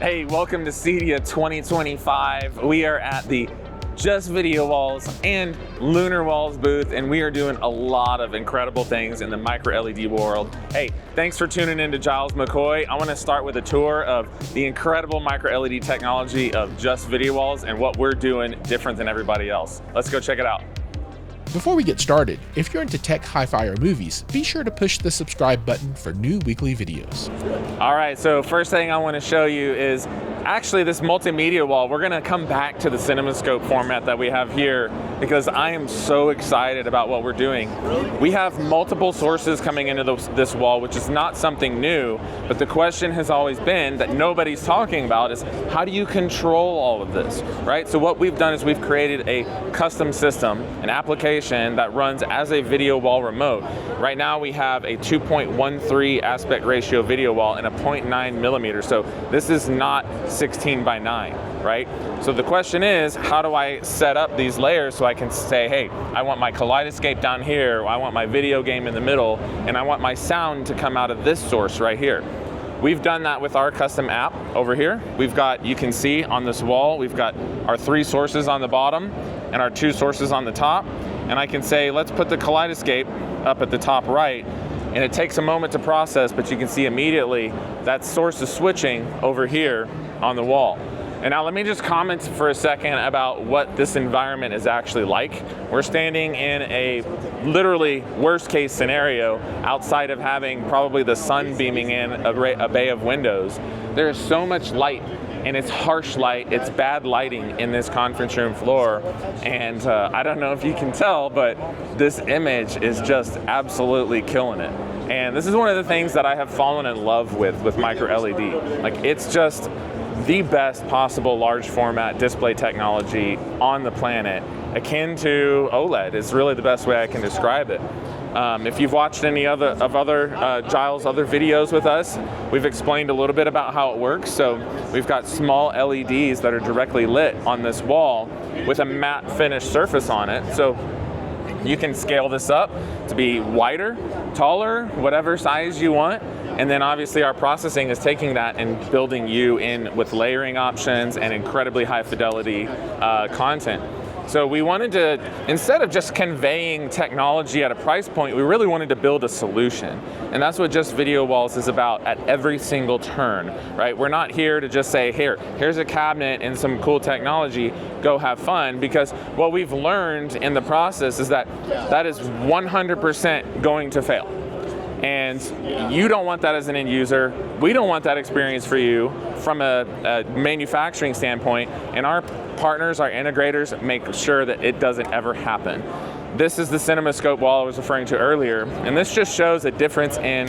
Hey, welcome to CEDIA 2025. We are at the Just Video Walls and Lunar Walls booth, and we are doing a lot of incredible things in the micro-LED world. Hey, thanks for tuning in to Jiles McCoy. I want to start with a tour of the incredible micro-LED technology of Just Video Walls and what we're doing different than everybody else. Let's go check it out. Before we get started, if you're into tech, hi-fi, or movies, be sure to push the subscribe button for new weekly videos. All right, so first thing I want to show you is actually this multimedia wall. We're going to come back to the Cinemascope format that we have here because I am so excited about what we're doing. We have multiple sources coming into this wall, which is not something new, but the question has always been that nobody's talking about is how do you control all of this, right? So what we've done is we've created a custom system, an application that runs as a video wall remote. Right now we have a 2.13 aspect ratio video wall and a 0.9 millimeter. So this is not 16 by 9, right? So the question is, how do I set up these layers so I can say, hey, I want my kaleidoscope down here, I want my video game in the middle, and I want my sound to come out of this source right here. We've done that with our custom app over here. We've got, you can see on this wall, we've got our 3 sources on the bottom and our 2 sources on the top. And I can say, let's put the kaleidoscope up at the top right. And it takes a moment to process, but you can see immediately that source is switching over here on the wall. And now let me just comment for a second about what this environment is actually like. We're standing in a literally worst case scenario outside of having probably the sun beaming in a bay of windows. There is so much light, and it's harsh light, it's bad lighting in this conference room floor. And I don't know if you can tell, but this image is just absolutely killing it. And this is one of the things that I have fallen in love with micro-LED. Like, it's just the best possible large format display technology on the planet, akin to OLED is really the best way I can describe it. If you've watched any other Jiles other videos with us, we've explained a little bit about how it works. So we've got small LEDs that are directly lit on this wall with a matte finished surface on it. So you can scale this up to be wider, taller, whatever size you want. And then obviously our processing is taking that and building you in with layering options and incredibly high fidelity content. So we wanted to, instead of just conveying technology at a price point, we really wanted to build a solution. And that's what Just Video Walls is about at every single turn, right? We're not here to just say, here's a cabinet and some cool technology, go have fun, because what we've learned in the process is that that is 100% going to fail. And you don't want that as an end user. We don't want that experience for you from a manufacturing standpoint. And our partners, our integrators, make sure that it doesn't ever happen. This is the Cinemascope wall I was referring to earlier. And this just shows a difference in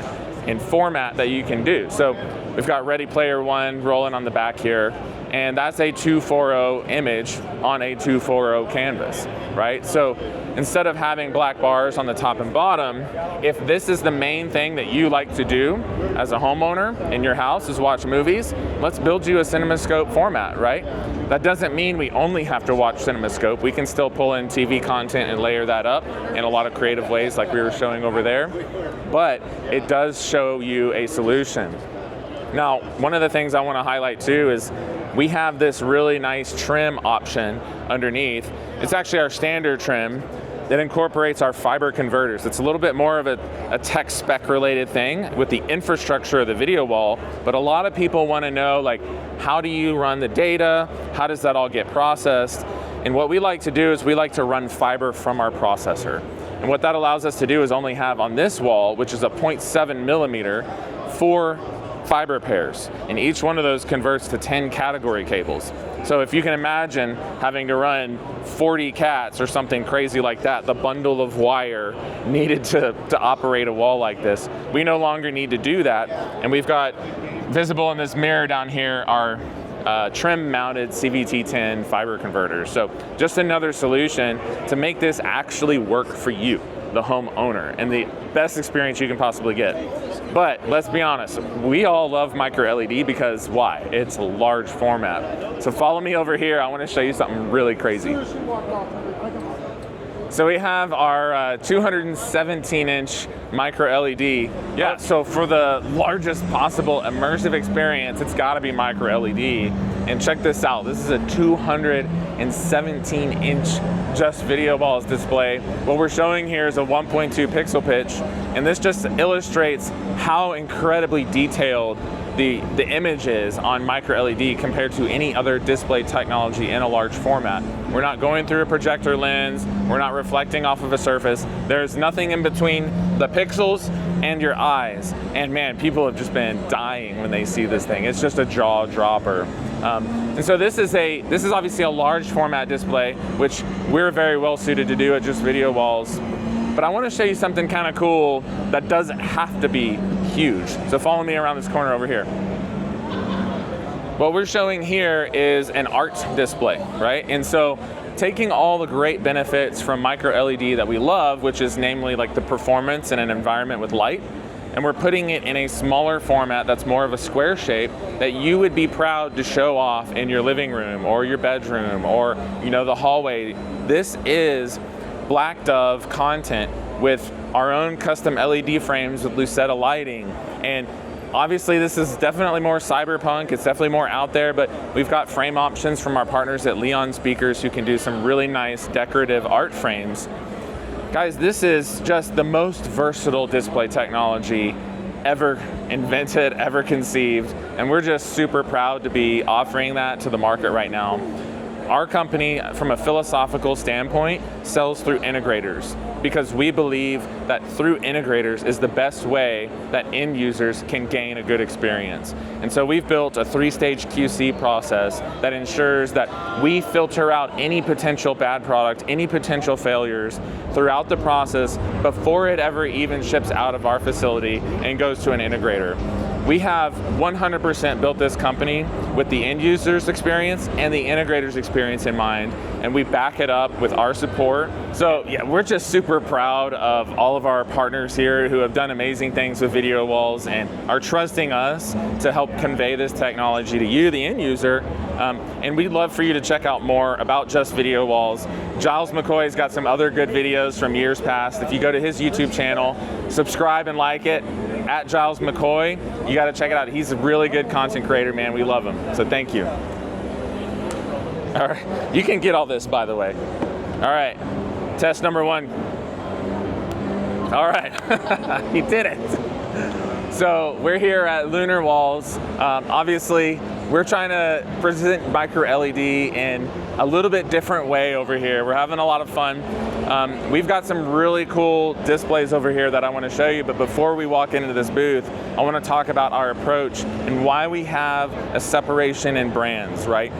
format that you can do. So we've got Ready Player One rolling on the back here. And that's a 240 image on a 240 canvas, right? So instead of having black bars on the top and bottom, if this is the main thing that you like to do as a homeowner in your house is watch movies, let's build you a Cinemascope format, right? That doesn't mean we only have to watch Cinemascope. We can still pull in TV content and layer that up in a lot of creative ways like we were showing over there. But it does show you a solution. Now, one of the things I want to highlight too is we have this really nice trim option underneath. It's actually our standard trim that incorporates our fiber converters. It's a little bit more of a tech spec related thing with the infrastructure of the video wall, but a lot of people want to know, like, how do you run the data? How does that all get processed? And what we like to do is we like to run fiber from our processor. And what that allows us to do is only have on this wall, which is a 0.7 millimeter, 4 fiber pairs, and each one of those converts to 10 category cables. So if you can imagine having to run 40 cats or something crazy like that, the bundle of wire needed to operate a wall like this, we no longer need to do that. And we've got visible in this mirror down here our trim mounted CVT10 fiber converters. So just another solution to make this actually work for you, the homeowner, and the best experience you can possibly get. But let's be honest, we all love micro-LED because why? It's a large format. So follow me over here, I want to show you something really crazy. So we have our 217-inch micro-LED. Yeah, so for the largest possible immersive experience, it's got to be micro-LED. And check this out. This is a 217-inch Just Video Walls display. What we're showing here is a 1.2 pixel pitch, and this just illustrates how incredibly detailed the image is on micro-LED compared to any other display technology in a large format. We're not going through a projector lens, we're not reflecting off of a surface. There's nothing in between the pixels and your eyes. And man, people have just been dying when they see this thing. It's just a jaw dropper. And so this is obviously a large format display, which we're very well suited to do at Just Video Walls. But I want to show you something kind of cool that doesn't have to be huge. So follow me around this corner over here. What we're showing here is an art display, right? And so taking all the great benefits from micro-LED that we love, which is namely like the performance in an environment with light, and we're putting it in a smaller format that's more of a square shape that you would be proud to show off in your living room or your bedroom or the hallway. This is Black Dove content with our own custom LED frames with Lucetta lighting. And obviously this is definitely more cyberpunk, it's definitely more out there, but we've got frame options from our partners at Leon Speakers who can do some really nice decorative art frames. Guys, this is just the most versatile display technology ever invented, ever conceived, and we're just super proud to be offering that to the market right now. Our company, from a philosophical standpoint, sells through integrators because we believe that through integrators is the best way that end users can gain a good experience. And so we've built a 3-stage QC process that ensures that we filter out any potential bad product, any potential failures throughout the process before it ever even ships out of our facility and goes to an integrator. We have 100% built this company with the end user's experience and the integrator's experience in mind, and we back it up with our support. So yeah, we're just super proud of all of our partners here who have done amazing things with video walls and are trusting us to help convey this technology to you, the end user. And we'd love for you to check out more about Just Video Walls. Jiles McCoy's got some other good videos from years past. If you go to his YouTube channel, subscribe and like it, at Jiles McCoy, you gotta check it out. He's a really good content creator, man. We love him, so thank you. All right, you can get all this, by the way. All right, test number 1. All right, he did it. So we're here at Lunar Walls. Obviously, we're trying to present micro-LED in a little bit different way over here. We're having a lot of fun. We've got some really cool displays over here that I want to show you, but before we walk into this booth, I want to talk about our approach and why we have a separation in brands, right?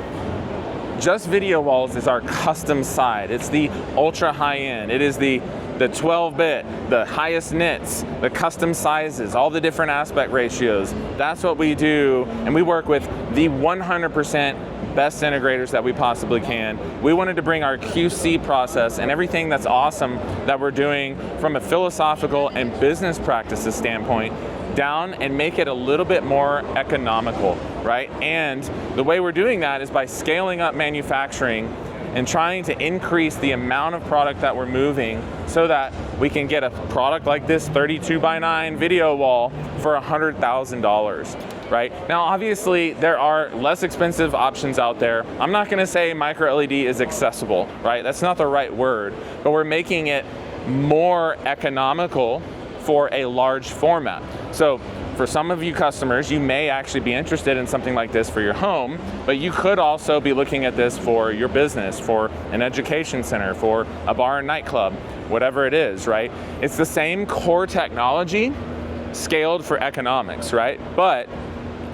Just Video Walls is our custom side. It's the ultra high end. It is the 12-bit, the highest nits, the custom sizes, all the different aspect ratios. That's what we do, and we work with the 100% best integrators that we possibly can. We wanted to bring our QC process and everything that's awesome that we're doing from a philosophical and business practices standpoint down and make it a little bit more economical, right? And the way we're doing that is by scaling up manufacturing and trying to increase the amount of product that we're moving so that we can get a product like this 32x9 video wall for $100,000. Right? Now, obviously, there are less expensive options out there. I'm not going to say micro-LED is accessible, right? That's not the right word, but we're making it more economical for a large format. So for some of you customers, you may actually be interested in something like this for your home, but you could also be looking at this for your business, for an education center, for a bar and nightclub, whatever it is, right? It's the same core technology scaled for economics, right? But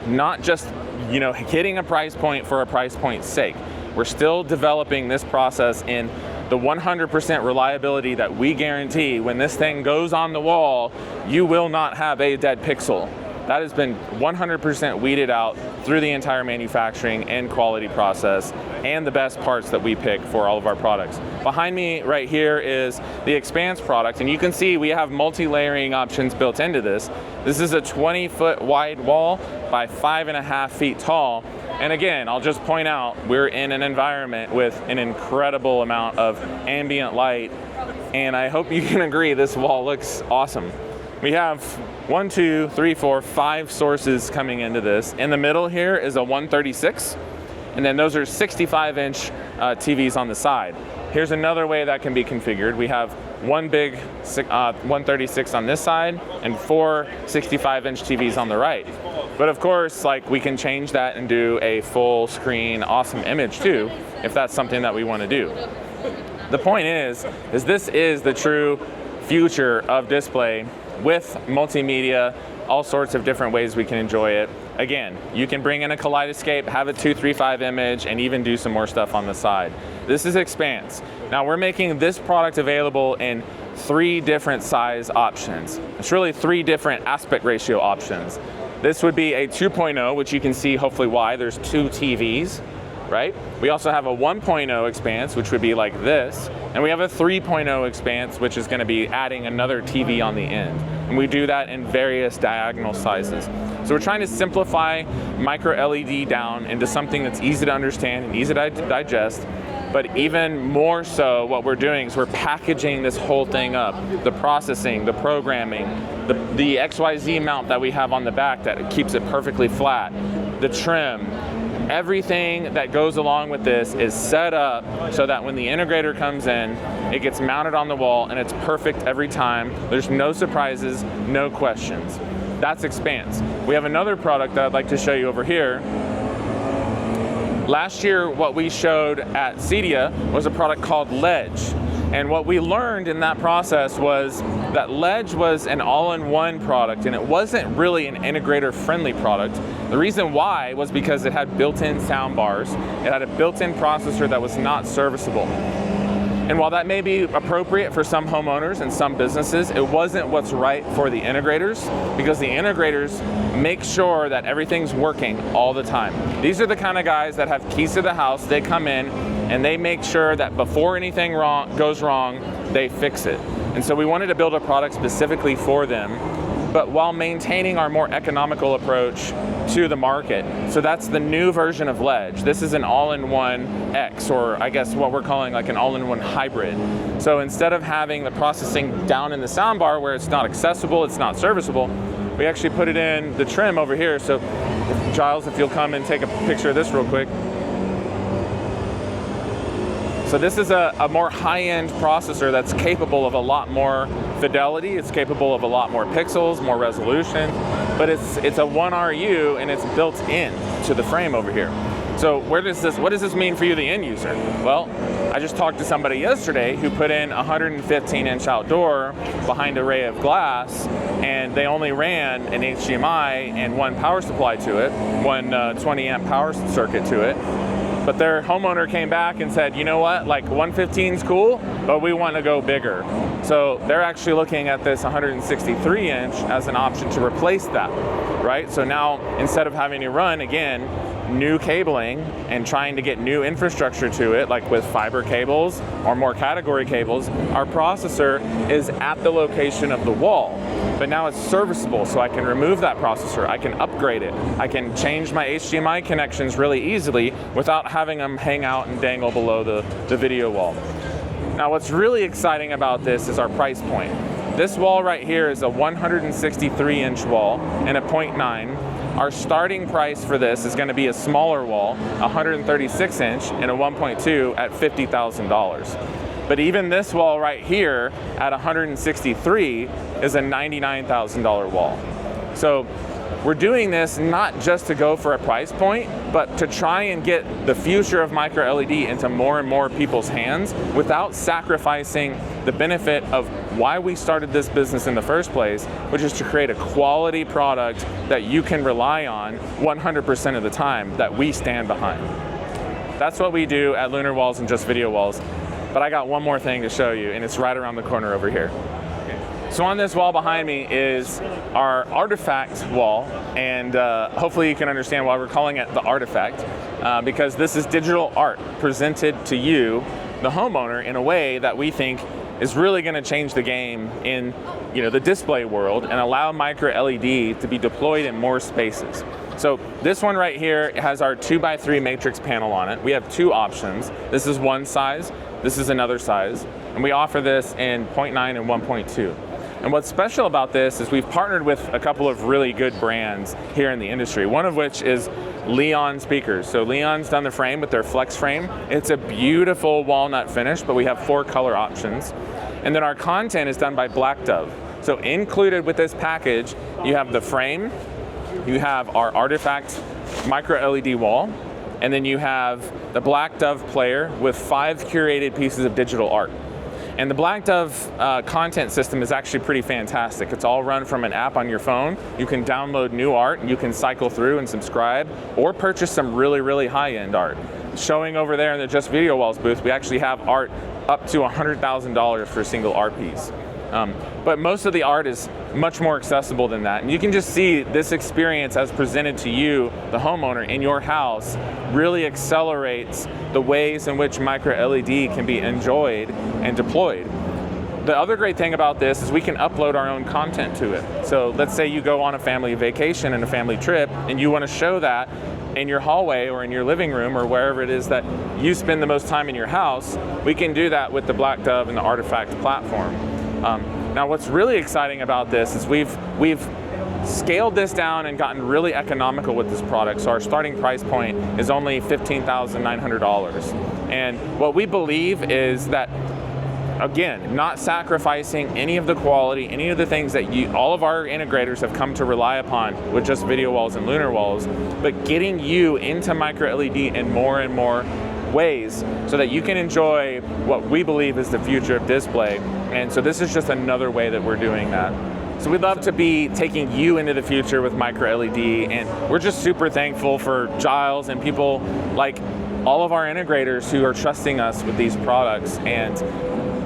not just, hitting a price point for a price point's sake. We're still developing this process in the 100% reliability that we guarantee when this thing goes on the wall, you will not have a dead pixel. That has been 100% weeded out through the entire manufacturing and quality process and the best parts that we pick for all of our products. Behind me right here is the Expanse product, and you can see we have multi-layering options built into this. This is a 20-foot wide wall by 5.5 feet tall, And again, I'll just point out, we're in an environment with an incredible amount of ambient light, and I hope you can agree this wall looks awesome. We have 1, 2, 3, 4, 5 sources coming into this. In the middle here is a 136, and then those are 65-inch TVs on the side. Here's another way that can be configured. We have one big 136 on this side and 4 65-inch TVs on the right. But of course, like, we can change that and do a full screen awesome image too, if that's something that we want to do. The point is this is the true future of display with multimedia, all sorts of different ways we can enjoy it. Again, you can bring in a kaleidoscope, have a 235 image, and even do some more stuff on the side. This is Expanse. Now we're making this product available in 3 different size options. It's really 3 different aspect ratio options. This would be a 2.0, which you can see hopefully why. There's 2 TVs, right? We also have a 1.0 Expanse, which would be like this. And we have a 3.0 Expanse, which is going to be adding another TV on the end. And we do that in various diagonal sizes. So we're trying to simplify microLED down into something that's easy to understand and easy to digest. But even more so, what we're doing is we're packaging this whole thing up. The processing, the programming, the XYZ mount that we have on the back that keeps it perfectly flat, the trim, everything that goes along with this is set up so that when the integrator comes in, it gets mounted on the wall and it's perfect every time. There's no surprises, no questions. That's Expanse. We have another product that I'd like to show you over here. Last year, what we showed at CEDIA was a product called Ledge. And what we learned in that process was that Ledge was an all-in-one product, and it wasn't really an integrator-friendly product. The reason why was because it had built-in sound bars, it had a built-in processor that was not serviceable. And while that may be appropriate for some homeowners and some businesses, it wasn't what's right for the integrators, because the integrators make sure that everything's working all the time. These are the kind of guys that have keys to the house. They come in and they make sure that before anything goes wrong, they fix it. And so we wanted to build a product specifically for them, but while maintaining our more economical approach to the market. So that's the new version of Ledge. This is an all-in-one X, or I guess what we're calling like an all-in-one hybrid. So instead of having the processing down in the soundbar where it's not accessible, it's not serviceable, we actually put it in the trim over here. So Giles, if you'll come and take a picture of this real quick. So this is a more high-end processor that's capable of a lot more fidelity. It's capable of a lot more pixels, more resolution, but it's a 1 RU and it's built in to the frame over here. So what does this mean for you, the end user? Well, I just talked to somebody yesterday who put in a 115-inch outdoor behind an array of glass, and they only ran an HDMI and one power supply to it, one 20-amp power circuit to it. But their homeowner came back and said, you know what, like 115 is cool, but we want to go bigger. So they're actually looking at this 163-inch as an option to replace that, right? So now, instead of having to run, again, new cabling and trying to get new infrastructure to it, like with fiber cables or more category cables, our processor is at the location of the wall. But now it's serviceable, so I can remove that processor, I can upgrade it, I can change my HDMI connections really easily without having them hang out and dangle below the video wall. Now what's really exciting about this is our price point. This wall right here is a 163-inch wall and a 0.9. Our starting price for this is going to be a smaller wall, 136-inch and a 1.2 at $50,000. But even this wall right here at 163 is a $99,000 wall. So we're doing this not just to go for a price point, but to try and get the future of microLED into more and more people's hands without sacrificing the benefit of why we started this business in the first place, which is to create a quality product that you can rely on 100% of the time that we stand behind. That's what we do at Lunar Walls and Just Video Walls. But I got one more thing to show you, and it's right around the corner over here. So on this wall behind me is our artifact wall, and hopefully you can understand why we're calling it the artifact, because this is digital art presented to you, the homeowner, in a way that we think is really going to change the game in the display world and allow microLED to be deployed in more spaces. So this one right here has our 2x3 matrix panel on it. We have two options. This is one size, this is another size, and we offer this in 0.9 and 1.2. And what's special about this is we've partnered with a couple of really good brands here in the industry, one of which is Leon speakers. So Leon's done the frame with their flex frame. It's a beautiful walnut finish, but we have 4 color options. And then our content is done by Black Dove. So included with this package, you have the frame, you have our artifact micro LED wall, and then you have the Black Dove player with 5 curated pieces of digital art. And the Black Dove content system is actually pretty fantastic. It's all run from an app on your phone. You can download new art, and you can cycle through and subscribe, or purchase some really, really high-end art. Showing over there in the Just Video Walls booth, we actually have art up to $100,000 for a single art piece. But most of the art is much more accessible than that. And you can just see this experience as presented to you, the homeowner, in your house, really accelerates the ways in which micro LED can be enjoyed and deployed. The other great thing about this is we can upload our own content to it. So let's say you go on a family vacation and a family trip, and you want to show that in your hallway or in your living room or wherever it is that you spend the most time in your house. We can do that with the Black Dove and the Artifact platform. Now what's really exciting about this is we've scaled this down and gotten really economical with this product. So our starting price point is only $15,900. And what we believe is that, again, not sacrificing any of the quality, any of the things that all of our integrators have come to rely upon with Just Video Walls and Lunar Walls, but getting you into micro LED in more and more ways so that you can enjoy what we believe is the future of display. And so this is just another way that we're doing that. So we'd love to be taking you into the future with micro LED, and we're just super thankful for Jiles and people like all of our integrators who are trusting us with these products. And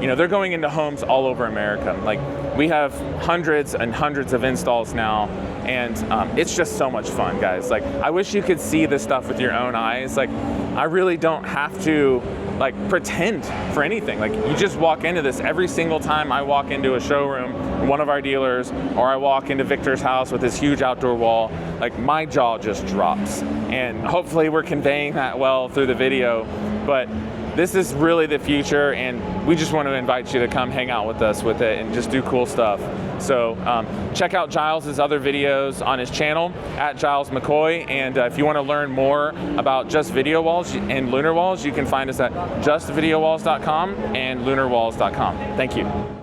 you know, they're going into homes all over America. Like, we have hundreds and hundreds of installs now, and it's just so much fun, guys. Like, I wish you could see this stuff with your own eyes. Like, I really don't have to like pretend for anything. Like, you just walk into this every single time I walk into a showroom, one of our dealers, or I walk into Victor's house with this huge outdoor wall, like my jaw just drops. And hopefully we're conveying that well through the video, but this is really the future, and we just want to invite you to come hang out with us with it and just do cool stuff. So check out Jiles' other videos on his channel, at Jiles McCoy, and if you want to learn more about Just Video Walls and Lunar Walls, you can find us at justvideowalls.com and lunarwalls.com. Thank you.